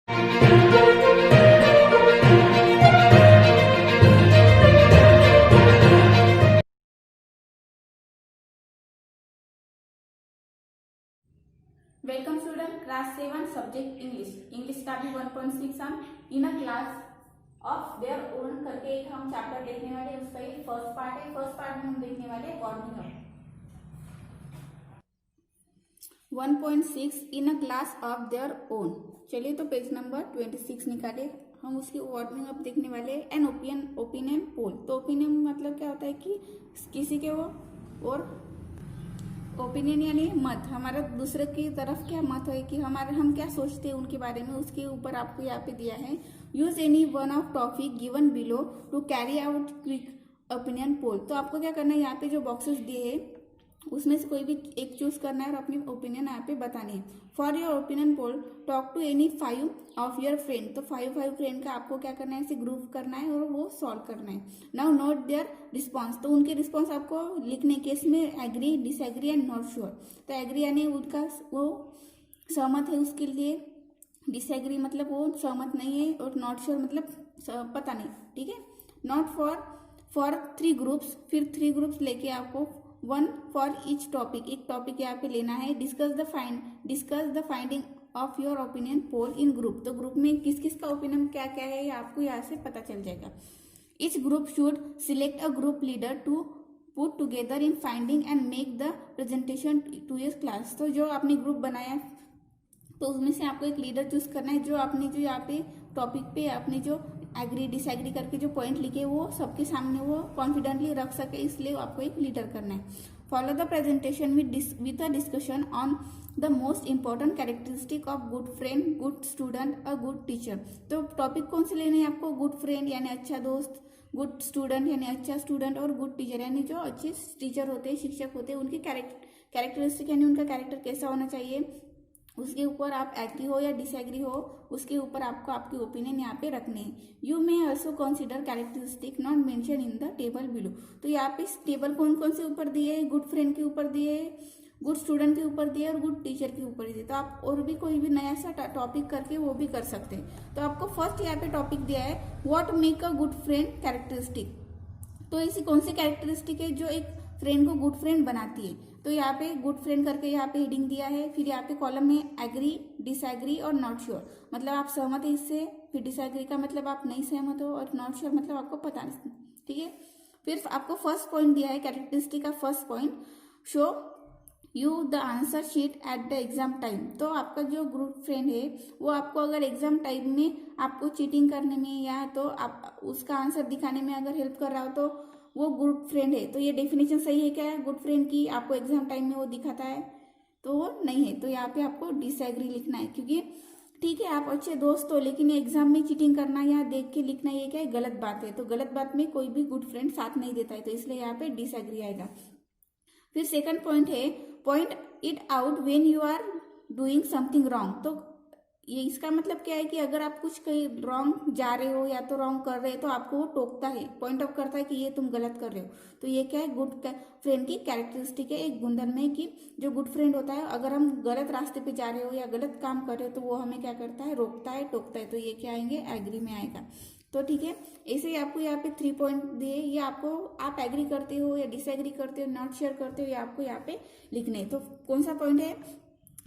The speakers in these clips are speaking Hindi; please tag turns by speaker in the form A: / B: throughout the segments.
A: Welcome student, class 7 subject English का भी 1.6 हम in a class of their own करके एक हम चैप्टर देखने वाले, उसका ये फर्स्ट पार्ट है। फर्स्ट पार्ट में हम देखने वाले warming up 1.6 in a class of their own. चलिए तो पेज नंबर 26 निकाले, हम उसकी वार्मिंग अप देखने वाले। An opinion poll. तो ओपिनियन मतलब क्या होता है कि किसी के वो, और ओपिनियन यानी मत, हमारा दूसरे की तरफ क्या मत है कि हम क्या सोचते हैं उनके बारे में, उसके ऊपर आपको यहाँ पे दिया है। Use any one of topic given below to carry out quick opinion poll. तो आपको क्या करना है, यहाँ पे जो बॉक्सेस दिए हैं उसमें से कोई भी एक चूज करना है और अपनी ओपिनियन यहाँ पे बतानी है। For your opinion poll talk to any 5 of your friend. तो 5 फ्रेंड का आपको क्या करना है, इसे ग्रुप करना है और वो सॉल्व करना है। Now note their response. तो उनके रिस्पॉन्स आपको लिखने के, इसमें agree, disagree and not sure. तो एग्री यानी उनका वो सहमत है उसके लिए, डिसएग्री मतलब वो सहमत नहीं है, और नॉट श्योर मतलब पता नहीं। ठीक है। नॉट फॉर 3 ग्रुप्स, फिर 3 ग्रुप्स लेके आपको 1 फॉर ईच टॉपिक, एक टॉपिक यहाँ पे लेना है। Discuss the finding of your opinion pole in group. तो ग्रुप में किस किस का ओपिनियन क्या क्या है, आपको यहाँ से पता चल जाएगा। Each group should select a group leader to put together in finding and make the presentation to your class. तो जो आपने ग्रुप बनाया तो उसमें से आपको एक लीडर चूज करना है, जो आपने जो यहाँ पे टॉपिक पे आपने जो एग्री डिसएग्री करके जो पॉइंट लिखे वो सबके सामने वो कॉन्फिडेंटली रख सके, इसलिए आपको एक लीडर करना है। Follow the presentation with a discussion on the most important characteristic of good friend, good student, a good teacher. तो टॉपिक कौन से लेने हैं आपको, गुड फ्रेंड यानी अच्छा दोस्त, गुड स्टूडेंट यानी अच्छा स्टूडेंट, और गुड टीचर यानी जो अच्छे टीचर होते हैं, शिक्षक होते हैं, उनकी कैरेक्टरिस्टिक यानी उनका कैरेक्टर कैसा होना चाहिए, उसके ऊपर आप एग्री हो या डिसएग्री हो, उसके ऊपर आपको आपकी ओपिनियन यहाँ पे रखने हैं। You may also consider characteristic not mention in the table below. तो यहाँ पे टेबल कौन कौन से ऊपर दिए, गुड फ्रेंड के ऊपर दिए, गुड स्टूडेंट के ऊपर दिए और गुड टीचर के ऊपर दिए। तो आप और भी कोई भी नया सा टॉपिक करके वो भी कर सकते हैं। तो आपको फर्स्ट यहाँ पे टॉपिक दिया है, what make a good friend characteristic. तो ऐसी कौन सी कैरेक्टरिस्टिक है जो एक फ्रेंड को गुड फ्रेंड बनाती है। तो यहाँ पे गुड फ्रेंड करके यहाँ पे हेडिंग दिया है। फिर यहाँ पे कॉलम में एग्री, डिसएग्री और नॉट श्योर, मतलब आप सहमत है इससे। फिर डिसएग्री का मतलब आप नहीं सहमत हो, और नॉट श्योर मतलब आपको पता नहीं। ठीक है। फिर आपको फर्स्ट पॉइंट दिया है कैरेक्टरिस्टिक का first point, show you the answer sheet at the exam time. तो आपका जो ग्रुप फ्रेंड है वो आपको अगर एग्जाम टाइम में आपको चीटिंग करने में या तो आप उसका आंसर दिखाने में अगर हेल्प कर रहा हो तो वो गुड फ्रेंड है। तो ये डेफिनेशन सही है क्या गुड फ्रेंड की, आपको एग्जाम टाइम में वो दिखाता है तो वो नहीं है। तो यहाँ पे आपको डिसएग्री लिखना है, क्योंकि ठीक है आप अच्छे दोस्त हो लेकिन एग्जाम में चीटिंग करना या देख के लिखना ये क्या है, गलत बात है। तो गलत बात में कोई भी गुड फ्रेंड साथ नहीं देता है, तो इसलिए यहाँ पे डिसएग्री आएगा। फिर सेकंड पॉइंट है, point it out when you are doing something wrong. तो ये इसका मतलब क्या है कि अगर आप कुछ कहीं रॉन्ग जा रहे हो या तो रॉन्ग कर रहे हो तो आपको वो टोकता है, पॉइंट आउट करता है कि ये तुम गलत कर रहे हो। तो ये क्या है, गुड फ्रेंड की कैरेक्टरिस्टिक है, एक गुणधर्म है कि जो गुड फ्रेंड होता है अगर हम गलत रास्ते पे जा रहे हो या गलत काम कर रहे हो तो वो हमें क्या करता है, रोकता है, टोकता है। तो ये क्या आएंगे, एग्री में आएगा। तो ठीक है, ऐसे ही आपको यहाँ पे 3 पॉइंट दिए, ये आपको आप एग्री करते हो या डिसएग्री करते हो, नॉट शेयर करते हो, ये आपको यहाँ पे लिखने। तो कौन सा पॉइंट है,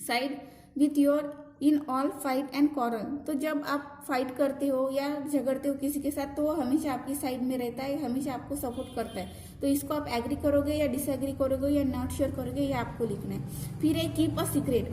A: side with your in all fight and quarrel. तो जब आप फाइट करते हो या झगड़ते हो किसी के साथ तो वो हमेशा आपकी साइड में रहता है, हमेशा आपको सपोर्ट करता है। तो इसको आप एग्री करोगे या डिसएग्री करोगे या नॉट शेयर करोगे, ये आपको लिखना है। फिर है कीप अ सीक्रेट।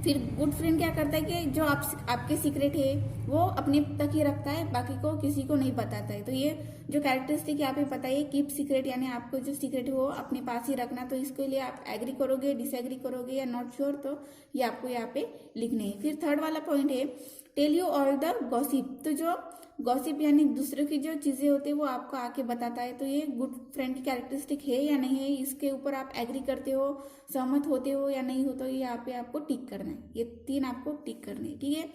A: फिर गुड फ्रेंड क्या करता है कि जो आपके सीक्रेट है वो अपने तक ही रखता है, बाकी को किसी को नहीं बताता है। तो ये जो कैरेक्टरिस्टिक यहाँ पे बताइए, कीप सीक्रेट यानी आपको जो सीक्रेट है वो अपने पास ही रखना। तो इसके लिए आप एग्री करोगे, डिसएग्री करोगे या नॉट श्योर, तो ये आपको यहाँ पे लिखने है। फिर थर्ड वाला पॉइंट है, tell you all the gossip. तो जो गॉसिप यानी दूसरों की जो चीजें होती है वो आपको आके बताता है। तो ये गुड फ्रेंड की कैरेक्टरिस्टिक है या नहीं है, इसके ऊपर आप एग्री करते हो, सहमत होते हो या नहीं हो, तो यहाँ पे आपको टिक करना है। ये 3 आपको टिक करने हैं। ठीक है।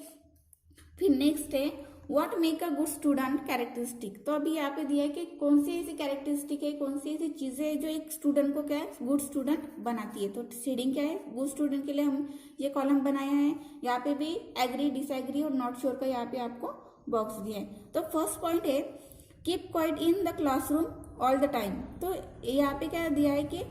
A: फिर नेक्स्ट है, what make a good student characteristic. तो अभी यहाँ पे दिया है कि कौन सी ऐसी कैरेक्टरिस्टिक है, कौन सी ऐसी चीजें है जो एक स्टूडेंट को क्या है गुड स्टूडेंट बनाती है। तो शेडिंग क्या है, गुड स्टूडेंट के लिए हम ये कॉलम बनाया है। यहाँ पे भी एग्री, डिसएग्री और नॉट श्योर का यहाँ पे आपको बॉक्स दिया है। तो फर्स्ट पॉइंट है keep quiet in the classroom all the time. तो यहाँ पे क्या दिया है कि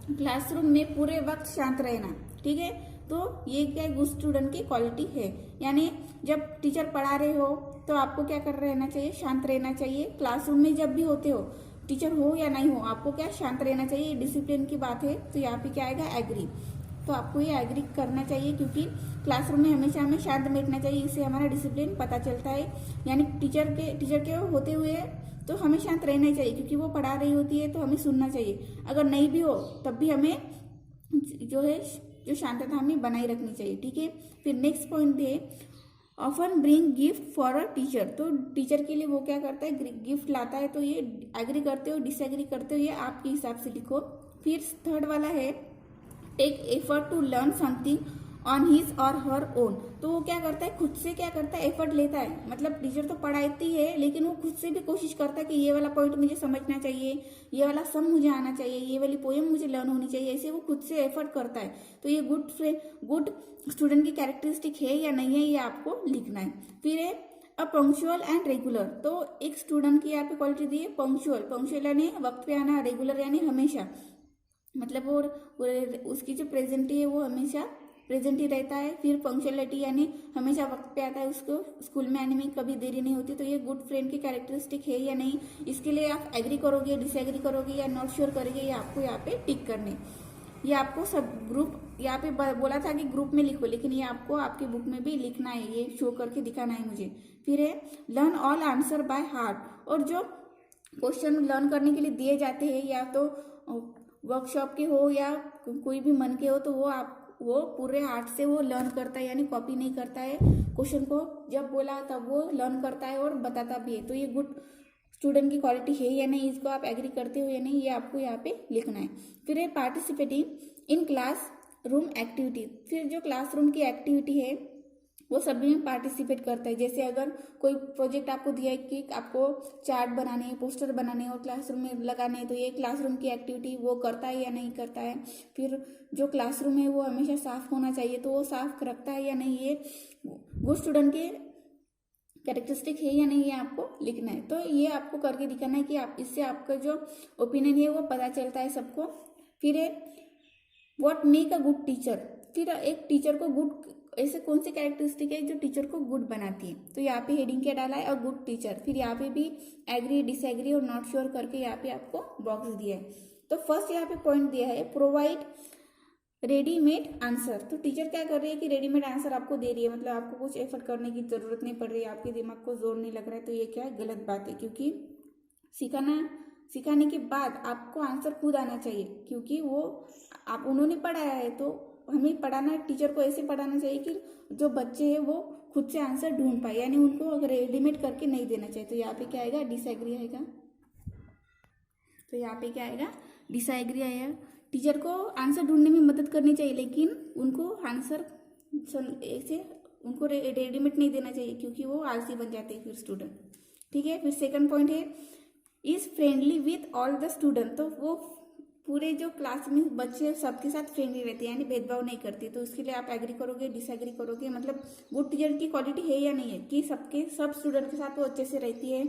A: क्लासरूम में पूरे वक्त शांत रहना, ठीक है। तो ये क्या गुड स्टूडेंट की क्वालिटी है, यानी जब टीचर पढ़ा रहे हो तो आपको क्या कर रहना चाहिए, शांत रहना चाहिए। क्लासरूम में जब भी होते हो, टीचर हो या नहीं हो, आपको क्या शांत रहना चाहिए, डिसिप्लिन की बात है। तो यहाँ पे क्या आएगा एग्री। तो आपको ये एग्री करना चाहिए क्योंकि क्लासरूम में हमेशा हमें शांत बैठना चाहिए, इससे हमारा डिसिप्लिन पता चलता है। यानी टीचर के होते हुए तो हमें शांत रहना ही चाहिए क्योंकि वो पढ़ा रही होती है तो हमें सुनना चाहिए। अगर नहीं भी हो तब भी हमें जो शांतता हमें बनाए रखनी चाहिए, ठीक है। फिर नेक्स्ट पॉइंट है often bring gift for a teacher. तो टीचर के लिए वो क्या करता है, गिफ्ट लाता है। तो ये एग्री करते हो डिसएग्री करते हो, ये आपके हिसाब से लिखो। फिर थर्ड वाला है take effort to learn something on his or her own. तो वो क्या करता है, खुद से क्या करता है, एफर्ट लेता है। मतलब टीचर तो पढ़ाती है लेकिन वो खुद से भी कोशिश करता है कि ये वाला पॉइंट मुझे समझना चाहिए, ये वाला सम मुझे आना चाहिए, ये वाली पोएम मुझे लर्न होनी चाहिए। ऐसे वो खुद से एफर्ट करता है। तो ये गुड स्टूडेंट की कैरेक्टरिस्टिक है या नहीं है, ये आपको लिखना है। फिर है अ पंक्चुअल एंड रेगुलर। तो एक स्टूडेंट की यहाँ पे क्वालिटी दी है पंक्चुअल यानी वक्त पे आना, रेगुलर यानी हमेशा, मतलब वो उसकी जो प्रेजेंटी है वो हमेशा प्रेजेंट ही रहता है। फिर पंक्चुअलिटी यानी हमेशा वक्त पे आता है, उसको स्कूल में आने में कभी देरी नहीं होती। तो ये गुड फ्रेंड की कैरेक्टरिस्टिक है या नहीं, इसके लिए आप एग्री करोगे, डिसएग्री करोगे या नॉट श्योर करोगे, ये आपको यहाँ पे टिक करने। ये आपको सब ग्रुप यहाँ पे बोला था कि ग्रुप में लिखो, लेकिन ये आपको आपके बुक में भी लिखना है, ये शो करके दिखाना है मुझे। फिर है learn all answer by heart. और जो क्वेश्चन लर्न करने के लिए दिए जाते हैं, या तो वर्कशॉप के हो या कोई भी मन के हो, तो वो पूरे हार्ट से वो लर्न करता है, यानी कॉपी नहीं करता है। क्वेश्चन को जब बोला तब वो लर्न करता है और बताता भी है। तो ये गुड स्टूडेंट की क्वालिटी है या नहीं, इसको आप एग्री करते हो या नहीं, ये आपको यहाँ पे लिखना है। फिर है participating in class room activity. फिर जो क्लासरूम की एक्टिविटी है वो सभी में पार्टिसिपेट करता है। जैसे अगर कोई प्रोजेक्ट आपको दिया है कि आपको चार्ट बनाने हैं, पोस्टर बनाने हैं और क्लासरूम में लगाने हैं, तो ये क्लासरूम की एक्टिविटी वो करता है या नहीं करता है। फिर जो क्लासरूम है वो हमेशा साफ होना चाहिए, तो वो साफ रखता है या नहीं, ये गुड स्टूडेंट के कैरेक्टरिस्टिक है या नहीं, ये आपको लिखना है। तो ये आपको करके दिखाना है कि आप इससे आपका जो ओपिनियन है वो पता चलता है सबको। फिर है what make a good teacher. फिर एक टीचर को गुड, ऐसे कौन सी कैरेक्टरिस्टिक है जो टीचर को गुड बनाती है। तो यहाँ पे हेडिंग क्या डाला है, अ गुड टीचर। फिर यहाँ पे भी एग्री, डिसएग्री और नॉट श्योर करके यहाँ पे आपको बॉक्स दिया है। तो फर्स्ट यहाँ पे पॉइंट दिया है प्रोवाइड रेडीमेड आंसर। तो टीचर क्या कर रही है कि रेडीमेड आंसर आपको दे रही है, मतलब आपको कुछ एफर्ट करने की जरूरत नहीं पड़ रही है, आपके दिमाग को जोर नहीं लग रहा है। तो ये क्या है, गलत बात है, क्योंकि सिखाने के बाद आपको आंसर खुद आना चाहिए, क्योंकि वो उन्होंने पढ़ाया है। तो हमें पढ़ाना, टीचर को ऐसे पढ़ाना चाहिए कि जो बच्चे हैं वो खुद से आंसर ढूंढ पाए, यानी उनको अगर रेडीमेड करके नहीं देना चाहिए। तो यहाँ पे क्या आएगा, डिसएग्री आएगा। तो यहाँ पे क्या आएगा, डिसएग्री आएगा। टीचर को आंसर ढूंढने में मदद करनी चाहिए, लेकिन उनको आंसर ऐसे उनको रेडीमेड नहीं देना चाहिए, क्योंकि वो आलसी बन जाते हैं फिर स्टूडेंट, ठीक है। फिर सेकंड पॉइंट है is friendly with all the student. तो वो पूरे जो क्लास में बच्चे सबके साथ फ्रेंडली रहते हैं, यानी भेदभाव नहीं करती। तो इसके लिए आप एग्री करोगे, डिसएग्री करोगे, मतलब गुड टीचर की क्वालिटी है या नहीं है कि सब स्टूडेंट के साथ वो अच्छे से रहती है,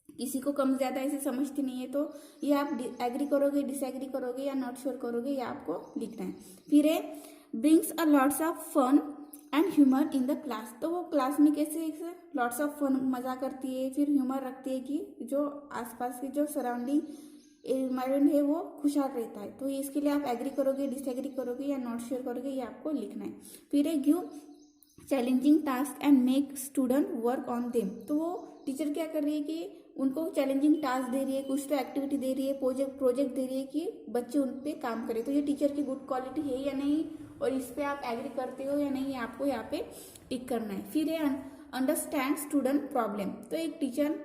A: किसी को कम ज्यादा ऐसे समझती नहीं है। तो ये आप एग्री करोगे, डिसएग्री करोगे या नॉट श्योर करोगे, ये आपको लिखना है। फिर है brings a lots of fun and humour in the class. तो वो क्लास में कैसे लॉट्स ऑफ फन, मजा करती है, फिर ह्यूमर रखती है कि जो आसपास की जो सराउंडिंग एनवायरमेंट है वो खुशहाल रहता है। तो इसके लिए आप एग्री करोगे, डिसएग्री करोगे या नॉट श्योर करोगे, ये आपको लिखना है। फिर है give challenging task and make student work on them. तो वो टीचर क्या कर रही है कि उनको चैलेंजिंग टास्क दे रही है, कुछ तो एक्टिविटी दे रही है, प्रोजेक्ट दे रही है कि बच्चे उन पे काम करें। तो ये टीचर की गुड क्वालिटी है या नहीं, और इस पे आप एग्री करते हो या नहीं, आपको यहाँ पे टिक करना है। फिर है अंडरस्टैंड स्टूडेंट प्रॉब्लम। तो एक टीचर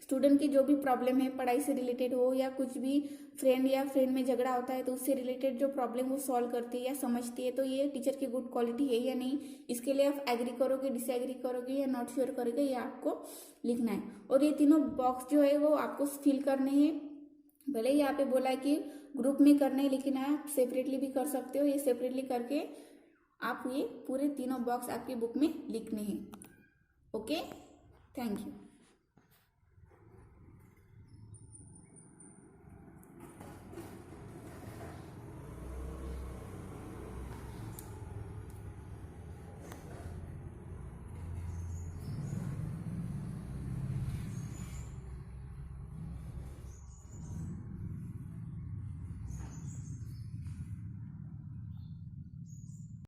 A: स्टूडेंट की जो भी प्रॉब्लम है पढ़ाई से रिलेटेड हो या कुछ भी फ्रेंड में झगड़ा होता है तो उससे रिलेटेड जो प्रॉब्लम वो सॉल्व करती है या समझती है, तो ये टीचर की गुड क्वालिटी है या नहीं, इसके लिए आप एग्री करोगे, डिसएग्री करोगे या नॉट श्योर करोगे, ये आपको लिखना है। और ये तीनों बॉक्स जो है वो आपको फिल करने हैं। भले ही यहाँ पे बोला है कि ग्रुप में करना है, लेकिन आप सेपरेटली भी कर सकते हो। ये सेपरेटली करके आप ये पूरे तीनों बॉक्स आपकी बुक में लिखने हैं। Okay, thank you.